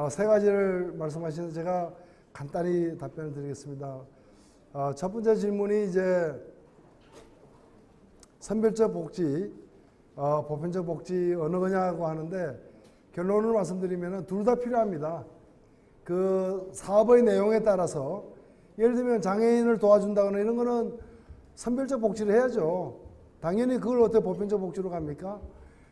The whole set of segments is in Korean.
세 가지를 말씀하시는데 제가 간단히 답변을 드리겠습니다. 첫 번째 질문이 이제 선별적 복지, 보편적 복지 어느 거냐고 하는데 결론을 말씀드리면 둘 다 필요합니다. 그 사업의 내용에 따라서 예를 들면 장애인을 도와준다거나 이런 거는 선별적 복지를 해야죠. 당연히 그걸 어떻게 보편적 복지로 갑니까?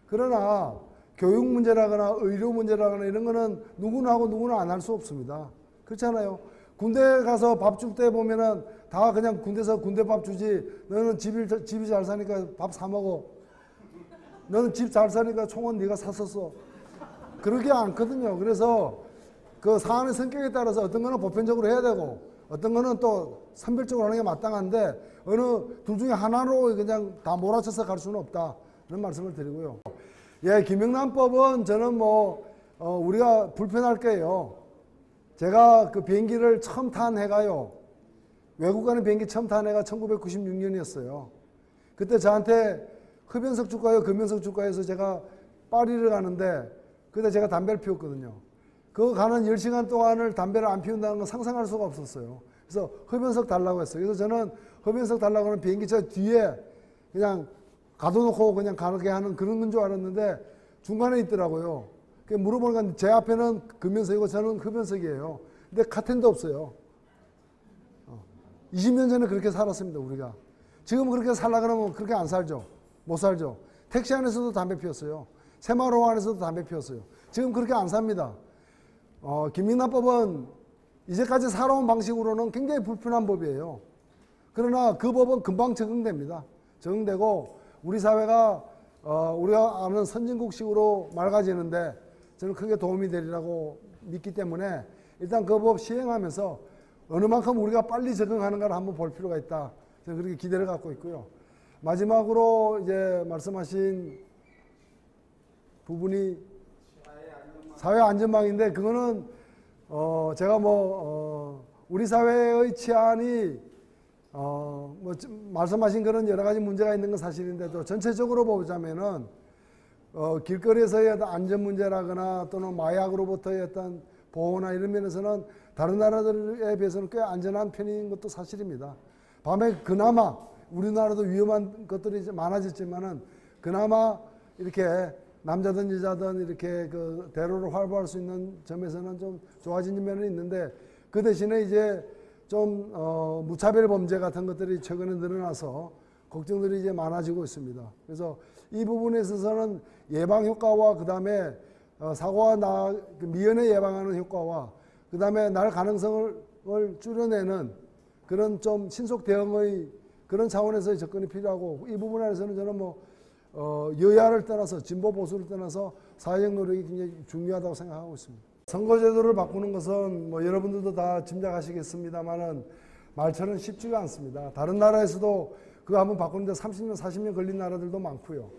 그러나 교육 문제라거나 의료 문제라거나 이런 거는 누구나 하고 누구나 안 할 수 없습니다. 그렇잖아요. 군대 가서 밥 줄 때 보면은 다 그냥 군대에서 군대밥 주지. 너는 집이 잘 사니까 밥 사 먹어. 너는 집 잘 사니까 총은 네가 샀었어. 그러지 않거든요. 그래서 그 사안의 성격에 따라서 어떤 거는 보편적으로 해야 되고 어떤 거는 또 선별적으로 하는 게 마땅한데 어느 둘 중에 하나로 그냥 다 몰아쳐서 갈 수는 없다. 그런 말씀을 드리고요. 예, 김영란법은 저는 우리가 불편할 거예요. 제가 그 비행기를 처음 탄 해가요. 외국 가는 비행기 처음 탄 해가 1996년이었어요. 그때 저한테 흡연석 줄까요? 금연석 줄까요? 해서 제가 파리를 가는데 그때 제가 담배를 피웠거든요. 그 가는 10시간 동안을 담배를 안 피운다는 건 상상할 수가 없었어요. 그래서 흡연석 달라고 했어요. 그래서 저는 흡연석 달라고 하는 비행기 저 뒤에 그냥 가둬놓고 그냥 가게 하는 그런 건 줄 알았는데 중간에 있더라고요. 물어보니까 제 앞에는 금연석이고 저는 흡연석이에요. 근데 카텐도 없어요. 20년 전에 그렇게 살았습니다, 우리가. 지금 그렇게 살라 그러면 그렇게 안 살죠. 못 살죠. 택시 안에서도 담배 피웠어요. 새마을호 안에서도 담배 피웠어요. 지금 그렇게 안 삽니다. 김영란법은 이제까지 살아온 방식으로는 굉장히 불편한 법이에요. 그러나 그 법은 금방 적응됩니다. 적응되고 우리 사회가 우리가 아는 선진국식으로 맑아지는데 저는 크게 도움이 되리라고 믿기 때문에 일단 그 법 시행하면서 어느 만큼 우리가 빨리 적응하는가를 한번 볼 필요가 있다. 저는 그렇게 기대를 갖고 있고요. 마지막으로 이제 말씀하신 부분이 사회 안전망인데 그거는 제가 우리 사회의 치안이 말씀하신 그런 여러 가지 문제가 있는 건 사실인데도 전체적으로 보자면은 길거리에서의 어떤 안전 문제라거나 또는 마약으로부터의 어떤 보호나 이런 면에서는 다른 나라들에 비해서는 꽤 안전한 편인 것도 사실입니다. 밤에 그나마 우리나라도 위험한 것들이 많아졌지만은 그나마 이렇게 남자든 여자든 이렇게 그 대로를 활보할 수 있는 점에서는 좀 좋아진 면은 있는데 그 대신에 이제 좀 무차별 범죄 같은 것들이 최근에 늘어나서 걱정들이 이제 많아지고 있습니다. 그래서 이 부분에 있어서는 예방 효과와 그 다음에 사고와 미연에 예방하는 효과와 그 다음에 날 가능성을 줄여내는 그런 좀 신속 대응의 그런 차원에서의 접근이 필요하고 이 부분에 대해서는 저는 여야를 떠나서 진보 보수를 떠나서 사회적 노력이 굉장히 중요하다고 생각하고 있습니다. 선거제도를 바꾸는 것은 여러분들도 다 짐작하시겠습니다만은 말처럼 쉽지가 않습니다. 다른 나라에서도 그거 한번 바꾸는데 30년, 40년 걸린 나라들도 많고요.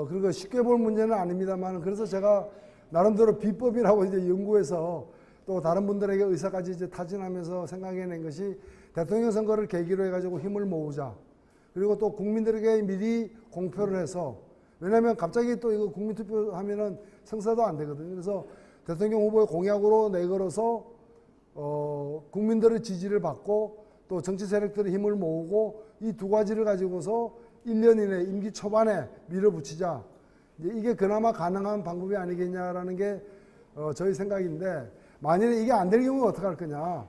그리고 쉽게 볼 문제는 아닙니다만 그래서 제가 나름대로 비법이라고 이제 연구해서 또 다른 분들에게 의사까지 이제 타진하면서 생각해낸 것이 대통령 선거를 계기로 해가지고 힘을 모으자. 그리고 또 국민들에게 미리 공표를 해서 왜냐하면 갑자기 또 이거 국민투표하면은 성사도 안 되거든요. 그래서 대통령 후보의 공약으로 내걸어서 국민들의 지지를 받고 또 정치 세력들의 힘을 모으고 이 두 가지를 가지고서 1년 이내 임기 초반에 밀어붙이자. 이게 그나마 가능한 방법이 아니겠냐라는 게 저희 생각인데 만일에 이게 안 될 경우에 어떻게 할 거냐.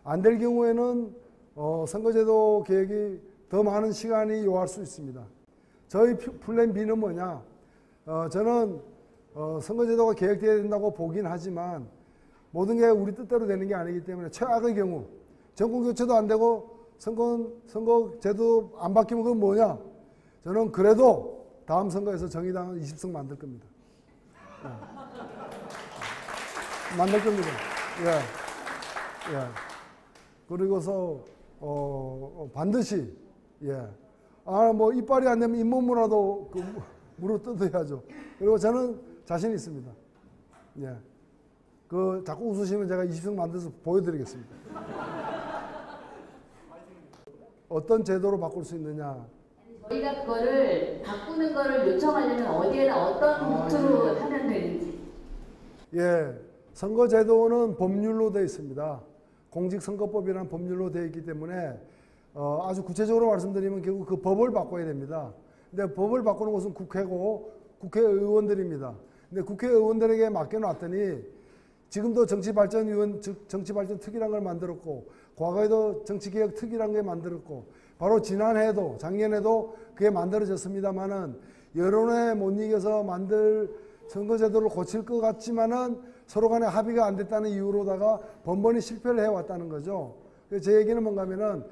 안 될 경우에는 선거제도 개혁이 더 많은 시간이 요할 수 있습니다. 저희 플랜 B는 뭐냐. 저는 선거제도가 개혁되어야 된다고 보긴 하지만 모든 게 우리 뜻대로 되는 게 아니기 때문에 최악의 경우 정권 교체도 안 되고 선거제도 안 바뀌면 그건 뭐냐. 저는 그래도 다음 선거에서 정의당은 20석 만들 겁니다. 만들 겁니다. 예. 그리고서 반드시 이빨이 안 되면 잇몸무라도 물어 뜯어야죠. 그리고 저는 자신 있습니다. 예. 자꾸 웃으시면 제가 20석 만들어서 보여드리겠습니다. 어떤 제도로 바꿀 수 있느냐. 저희가 그거를 바꾸는 거를 요청하려면 어디에다 어떤 루트로 하면 되는지. 예. 선거제도는 법률로 되어 있습니다. 공직선거법이라는 법률로 되어 있기 때문에 아주 구체적으로 말씀드리면 결국 그 법을 바꿔야 됩니다. 근데 법을 바꾸는 것은 국회고 국회의원들입니다. 근데 국회의원들에게 맡겨놨더니 지금도 정치발전위원, 즉 정치발전특위라는 걸 만들었고 과거에도 정치개혁특위라는 게 만들었고 바로 지난해에도 작년에도 그게 만들어졌습니다만은 여론에 못 이겨서 만들 선거제도를 고칠 것 같지만은 서로 간에 합의가 안 됐다는 이유로다가 번번이 실패를 해왔다는 거죠. 그래서 제 얘기는 뭔가 하면은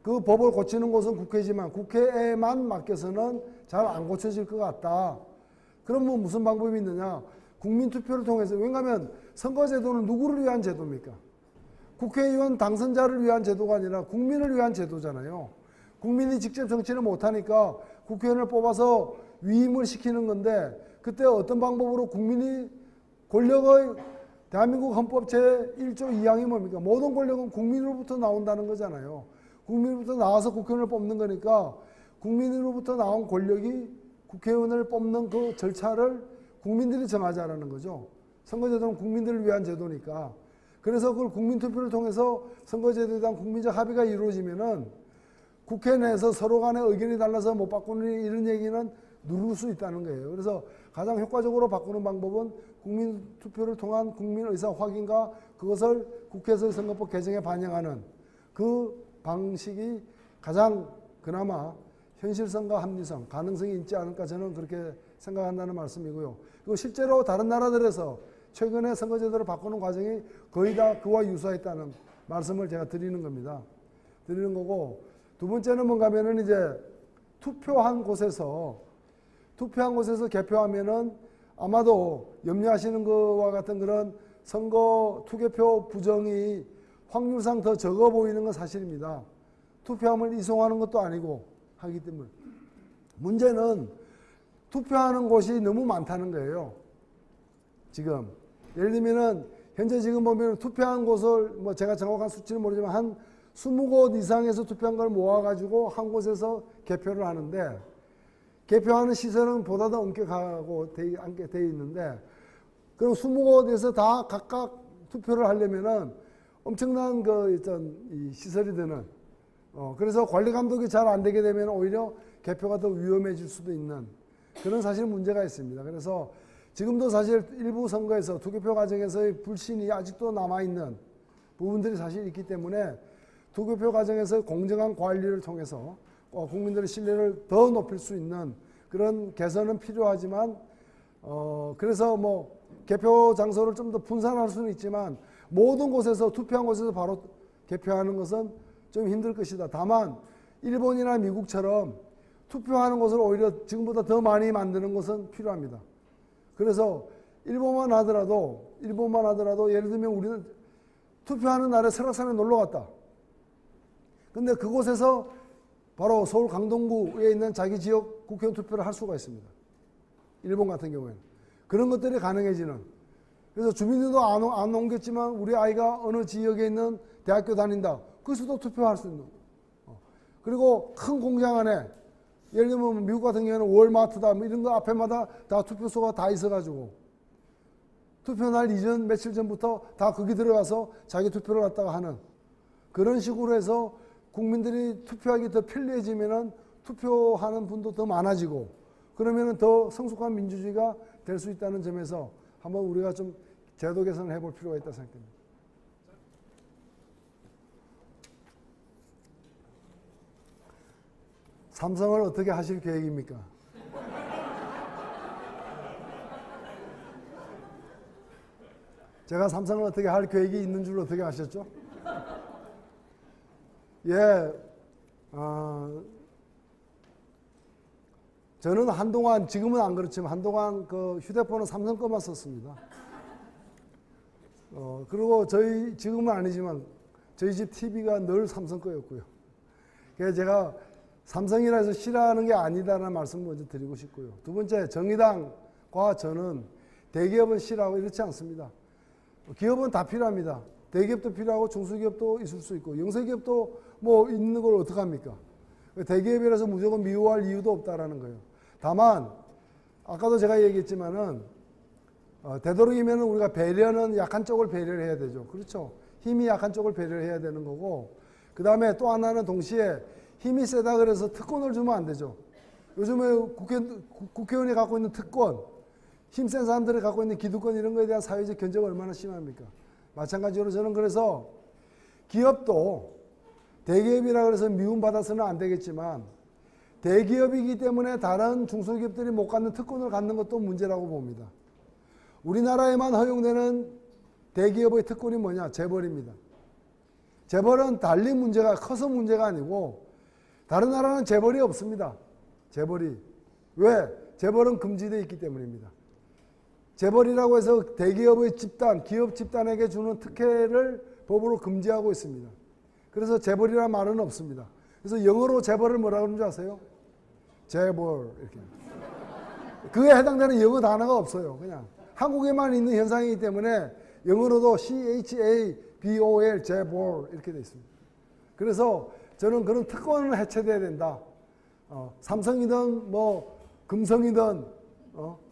그 법을 고치는 곳은 국회지만 국회에만 맡겨서는 잘 안 고쳐질 것 같다. 그러면 무슨 방법이 있느냐? 국민투표를 통해서. 왜냐하면 선거제도는 누구를 위한 제도입니까? 국회의원 당선자를 위한 제도가 아니라 국민을 위한 제도잖아요. 국민이 직접 정치를 못하니까 국회의원을 뽑아서 위임을 시키는 건데 그때 어떤 방법으로 국민이 권력의 대한민국 헌법 제1조 2항이 뭡니까? 모든 권력은 국민으로부터 나온다는 거잖아요. 국민으로부터 나와서 국회의원을 뽑는 거니까 국민으로부터 나온 권력이 국회의원을 뽑는 그 절차를 국민들이 정하자라는 거죠. 선거제도는 국민들을 위한 제도니까. 그래서 그걸 국민투표를 통해서 선거제도에 대한 국민적 합의가 이루어지면은 국회 내에서 서로 간에 의견이 달라서 못 바꾸는 이런 얘기는 누를 수 있다는 거예요. 그래서 가장 효과적으로 바꾸는 방법은 국민투표를 통한 국민의사 확인과 그것을 국회에서의 선거법 개정에 반영하는 그 방식이 가장 그나마 현실성과 합리성, 가능성이 있지 않을까 저는 그렇게 생각한다는 말씀이고요. 그리고 실제로 다른 나라들에서 최근에 선거제도를 바꾸는 과정이 거의 다 그와 유사했다는 말씀을 제가 드리는 겁니다. 드리는 거고, 두 번째는 뭔가 하면은 이제 투표한 곳에서 개표하면은 아마도 염려하시는 것과 같은 그런 선거 투개표 부정이 확률상 더 적어 보이는 건 사실입니다. 투표함을 이송하는 것도 아니고 하기 때문에. 문제는 투표하는 곳이 너무 많다는 거예요. 지금 예를 들면은 현재 지금 보면 투표한 곳을 뭐 제가 정확한 수치는 모르지만 한 20곳 이상에서 투표한 걸 모아가지고 한 곳에서 개표를 하는데 개표하는 시설은 보다 더 엄격하고 돼 있는데 그럼 20곳에서 다 각각 투표를 하려면은 엄청난 이 시설이 드는 그래서 관리 감독이 잘 안 되게 되면 오히려 개표가 더 위험해질 수도 있는 그런 사실 문제가 있습니다. 그래서 지금도 사실 일부 선거에서 투개표 과정에서의 불신이 아직도 남아있는 부분들이 사실 있기 때문에 투개표 과정에서 공정한 관리를 통해서 국민들의 신뢰를 더 높일 수 있는 그런 개선은 필요하지만 그래서 뭐 개표 장소를 좀 더 분산할 수는 있지만 모든 곳에서 투표한 곳에서 바로 개표하는 것은 좀 힘들 것이다. 다만 일본이나 미국처럼 투표하는 곳을 오히려 지금보다 더 많이 만드는 것은 필요합니다. 그래서 일본만 하더라도 예를 들면 우리는 투표하는 날에 설악산에 놀러 갔다. 근데 그곳에서 바로 서울 강동구에 있는 자기 지역 국회의원 투표를 할 수가 있습니다. 일본 같은 경우에는. 그런 것들이 가능해지는. 그래서 주민들도 안 옮겼지만 우리 아이가 어느 지역에 있는 대학교 다닌다. 거기서도 투표할 수 있는. 그리고 큰 공장 안에 예를 들면 미국 같은 경우에는 월마트다 뭐 이런 거 앞에마다 다 투표소가 다 있어가지고 투표날 이전 며칠 전부터 다 거기 들어가서 자기 투표를 갖다가 하는 그런 식으로 해서 국민들이 투표하기 더 편리해지면은 투표하는 분도 더 많아지고 그러면은 더 성숙한 민주주의가 될 수 있다는 점에서 한번 우리가 좀 제도 개선을 해볼 필요가 있다 생각됩니다. 삼성을 어떻게 하실 계획입니까? 제가 삼성을 어떻게 할 계획이 있는 줄 어떻게 아셨죠? 예, 저는 한동안, 지금은 안 그렇지만 한동안 그 휴대폰은 삼성 거만 썼습니다. 그리고 지금은 아니지만 저희 집 TV가 늘 삼성 거였고요. 그래서 제가 삼성이라 해서 싫어하는 게 아니다라는 말씀 먼저 드리고 싶고요. 두 번째, 정의당과 저는 대기업은 싫어하고 이렇지 않습니다. 기업은 다 필요합니다. 대기업도 필요하고 중소기업도 있을 수 있고 영세기업도 뭐 있는 걸 어떡합니까? 대기업이라서 무조건 미워할 이유도 없다라는 거예요. 다만 아까도 제가 얘기했지만은 되도록이면 우리가 배려는 약한 쪽을 배려를 해야 되죠. 그렇죠. 힘이 약한 쪽을 배려를 해야 되는 거고, 그 다음에 또 하나는 동시에 힘이 세다 그래서 특권을 주면 안 되죠. 요즘에 국회의원이 갖고 있는 특권, 힘센 사람들이 갖고 있는 기득권 이런 거에 대한 사회적 견제가 얼마나 심합니까? 마찬가지로 저는 그래서 기업도 대기업이라 그래서 미움받아서는 안 되겠지만 대기업이기 때문에 다른 중소기업들이 못 갖는 특권을 갖는 것도 문제라고 봅니다. 우리나라에만 허용되는 대기업의 특권이 뭐냐? 재벌입니다. 재벌은 달리 문제가 커서 문제가 아니고 다른 나라는 재벌이 없습니다. 재벌이. 왜? 재벌은 금지되어 있기 때문입니다. 재벌이라고 해서 대기업의 집단, 기업 집단에게 주는 특혜를 법으로 금지하고 있습니다. 그래서 재벌이라는 말은 없습니다. 그래서 영어로 재벌을 뭐라고 하는 줄 아세요? 재벌 이렇게. 그에 해당되는 영어 단어가 없어요. 그냥 한국에만 있는 현상이기 때문에 영어로도 CHABOL 재벌 이렇게 되어 있습니다. 그래서 저는 그런 특권은 해체돼야 된다. 삼성이든 뭐 금성이든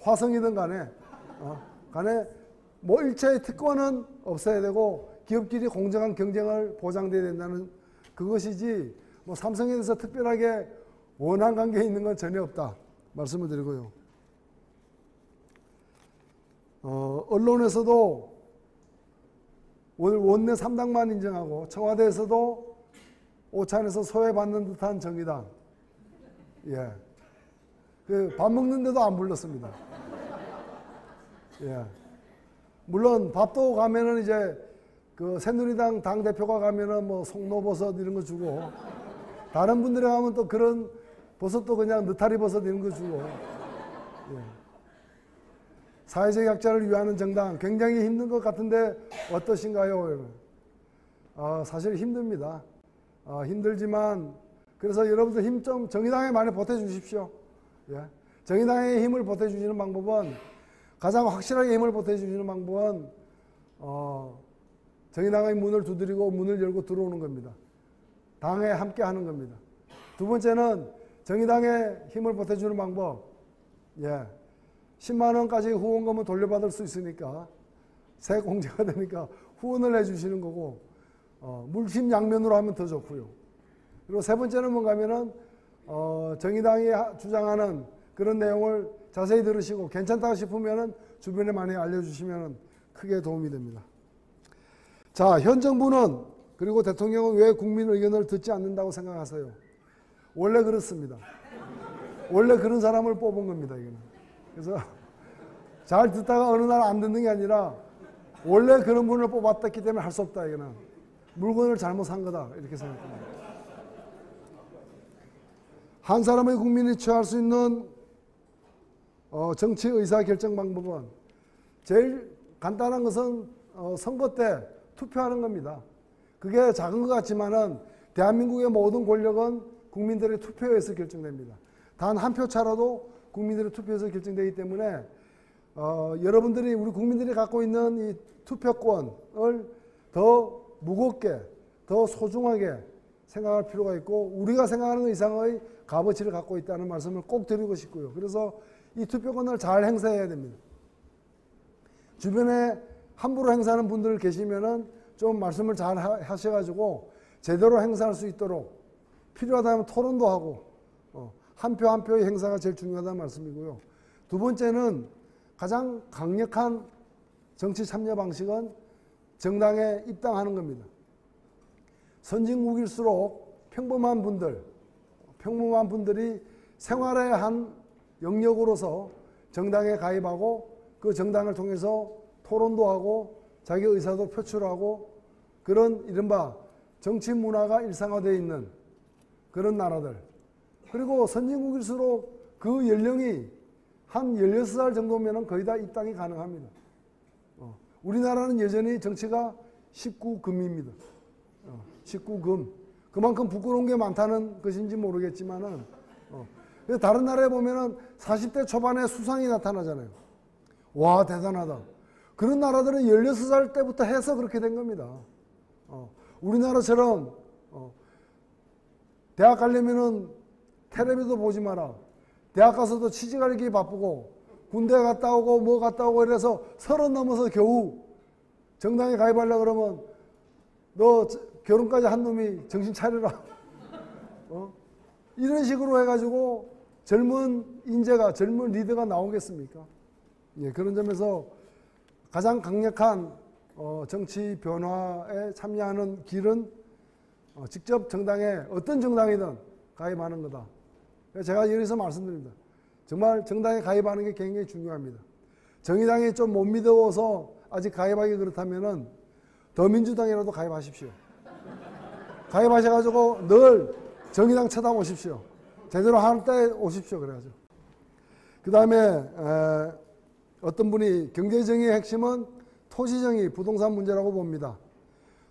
화성이든 간에 뭐 일체의 특권은 없어야 되고 기업끼리 공정한 경쟁을 보장돼야 된다는 그것이지 뭐 삼성에 대해서 특별하게 원한 관계에 있는 건 전혀 없다 말씀을 드리고요. 언론에서도 오늘 원내 3당만 인정하고 청와대에서도 오찬에서 소외받는 듯한 정의당. 예. 밥 먹는데도 안 불렀습니다. 예. 물론 밥도 가면은 이제 그 새누리당 당대표가 가면은 뭐 송로버섯 이런 거 주고 다른 분들이 가면 또 그런 버섯도 그냥 느타리 버섯 이런 거 주고. 예. 사회적 약자를 위하는 정당 굉장히 힘든 것 같은데 어떠신가요? 사실 힘듭니다. 힘들지만 그래서 여러분들 힘 좀 정의당에 많이 보태주십시오. 예. 정의당에 힘을 보태주시는 방법은 가장 확실하게 힘을 보태주시는 방법은 정의당의 문을 두드리고 문을 열고 들어오는 겁니다. 당에 함께 하는 겁니다. 두 번째는 정의당에 힘을 보태주는 방법. 예. 10만 원까지 후원금을 돌려받을 수 있으니까 새 공제가 되니까 후원을 해주시는 거고 물심양면으로 하면 더 좋고요. 그리고 세 번째는 뭔가 하면은 정의당이 주장하는 그런 내용을 자세히 들으시고 괜찮다고 싶으면은 주변에 많이 알려주시면 크게 도움이 됩니다. 자, 현 정부는 그리고 대통령은 왜 국민 의견을 듣지 않는다고 생각하세요? 원래 그렇습니다. 원래 그런 사람을 뽑은 겁니다, 이거는. 그래서 잘 듣다가 어느 날 안 듣는 게 아니라 원래 그런 분을 뽑았기 때문에 할 수 없다, 이거는. 물건을 잘못 산 거다, 이렇게 생각합니다. 한 사람의 국민이 취할 수 있는 정치 의사 결정 방법은 제일 간단한 것은 선거 때 투표하는 겁니다. 그게 작은 것 같지만은 대한민국의 모든 권력은 국민들의 투표에서 결정됩니다. 단 한 표 차라도 국민들의 투표에서 결정되기 때문에 여러분들이 우리 국민들이 갖고 있는 이 투표권을 더 무겁게 더 소중하게 생각할 필요가 있고 우리가 생각하는 것 이상의 값어치를 갖고 있다는 말씀을 꼭 드리고 싶고요. 그래서 이 투표권을 잘 행사해야 됩니다. 주변에 함부로 행사하는 분들 계시면은 좀 말씀을 잘 하셔가지고 제대로 행사할 수 있도록 필요하다면 토론도 하고 한 표 한 표의 행사가 제일 중요하다는 말씀이고요. 두 번째는 가장 강력한 정치 참여 방식은 정당에 입당하는 겁니다. 선진국일수록 평범한 분들이 생활의 한 영역으로서 정당에 가입하고 그 정당을 통해서 토론도 하고 자기 의사도 표출하고 그런 이른바 정치 문화가 일상화되어 있는 그런 나라들. 그리고 선진국일수록 그 연령이 한 16살 정도면 거의 다 입당이 가능합니다. 우리나라는 여전히 정치가 19금입니다. 19금. 그만큼 부끄러운 게 많다는 것인지 모르겠지만은, 다른 나라에 보면은 40대 초반에 수상이 나타나잖아요. 와, 대단하다. 그런 나라들은 16살 때부터 해서 그렇게 된 겁니다. 우리나라처럼, 대학 가려면은 텔레비도 보지 마라. 대학 가서도 취직하기 바쁘고, 군대 갔다 오고 뭐 갔다 오고 이래서 30 넘어서 겨우 정당에 가입하려고 그러면 너 결혼까지 한 놈이 정신 차려라. 이런 식으로 해가지고 젊은 인재가, 젊은 리더가 나오겠습니까? 예, 그런 점에서 가장 강력한 정치 변화에 참여하는 길은 직접 정당에, 어떤 정당이든 가입하는 거다. 제가 여기서 말씀드립니다. 정말 정당에 가입하는 게 굉장히 중요합니다. 정의당이 좀 못 믿어서 아직 가입하기 그렇다면은 더민주당이라도 가입하십시오. 가입하셔가지고 늘 정의당 쳐다보십시오. 제대로 할 때 오십시오. 그래가지고. 그 다음에 어떤 분이 경제정의의 핵심은 토지정의, 부동산 문제라고 봅니다.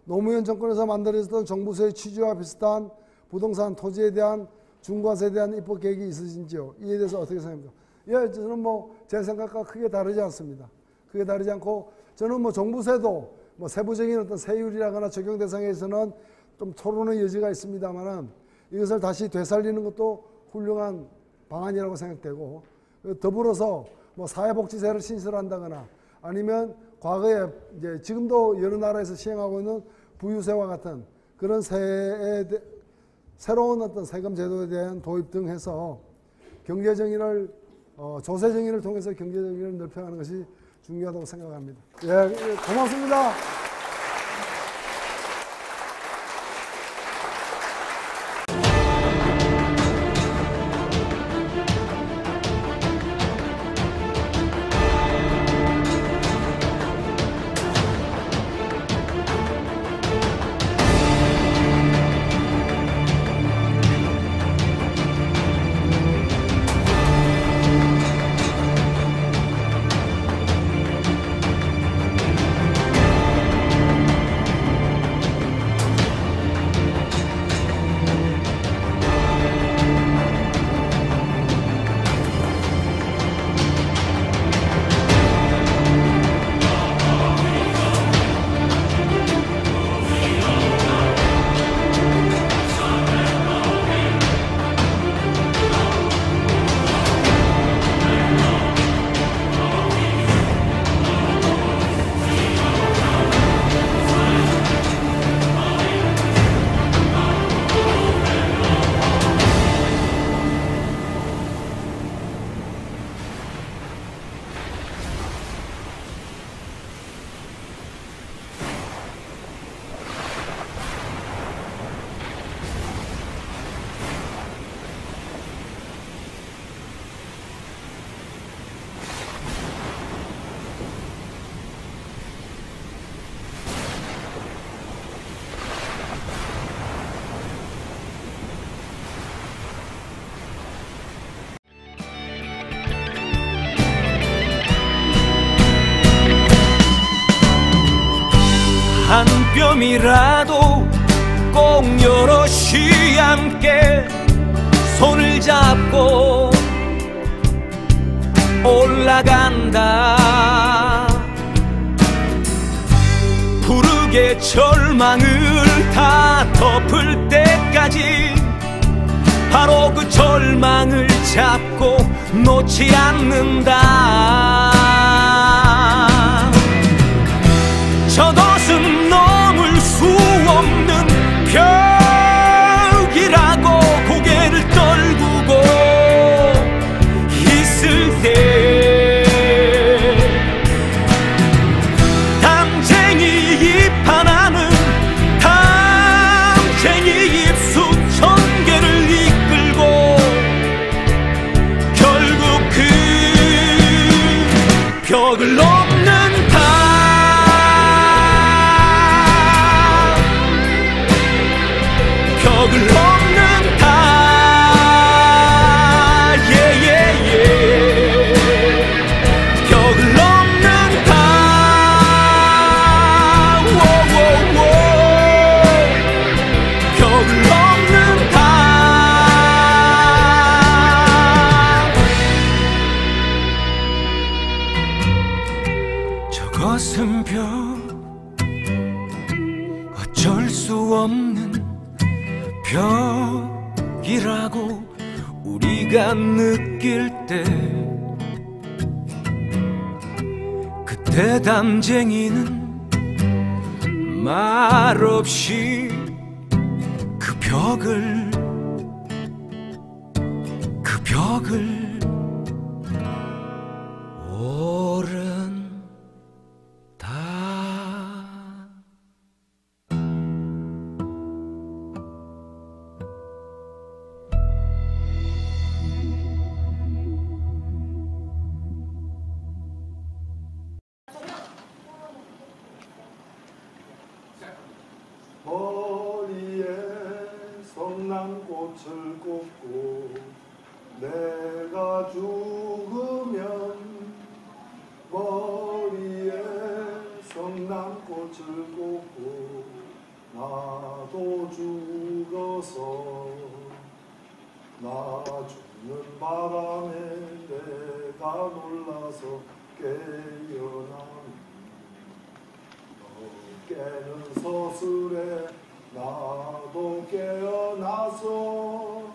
노무현 정권에서 만들어졌던 정부서의 취지와 비슷한 부동산, 토지에 대한 중과세에 대한 입법 계획이 있으신지요? 이에 대해서 어떻게 생각합니까? 예, 저는 뭐 제 생각과 크게 다르지 않습니다. 크게 다르지 않고 저는 뭐 정부세도 뭐 세부적인 어떤 세율이라거나 적용 대상에서는 좀 토론의 여지가 있습니다만은 이것을 다시 되살리는 것도 훌륭한 방안이라고 생각되고, 더불어서 뭐 사회복지세를 신설한다거나 아니면 과거에 이제 지금도 여러 나라에서 시행하고 있는 부유세와 같은 그런 새로운 어떤 세금 제도에 대한 도입 등 해서 경제정의를 조세정의를 통해서 경제정의를 넓혀가는 것이 중요하다고 생각합니다. 예, 고맙습니다. 한 뼘이라도 꼭 여럿이 함께 손을 잡고 올라간다. 부르게 절망을 다 덮을 때까지 바로 그 절망을 잡고 놓지 않는다. 저것은 넘을 수 없는 벽이라고 고개를 떨구고 있을 때 담쟁이 입 하나는 담쟁이 입수 1000개를 이끌고 결국 그 벽을 넘는다. 벽을 넘는다. 예예예. 벽을 넘는다. 워워워. 벽을 넘는다. 저것은 벽, 어쩔 수 없는 벽이라고 우리가 느낄 때 대담쟁이는 말없이 그 벽을 오른다. 머리에 성남꽃을 꽂고 내가 죽으면 머리에 성남꽃을 꽂고 나도 죽어서 나 죽는 바람에 내가 놀라서 깨어나면 깨는 서술에 나도 깨어나서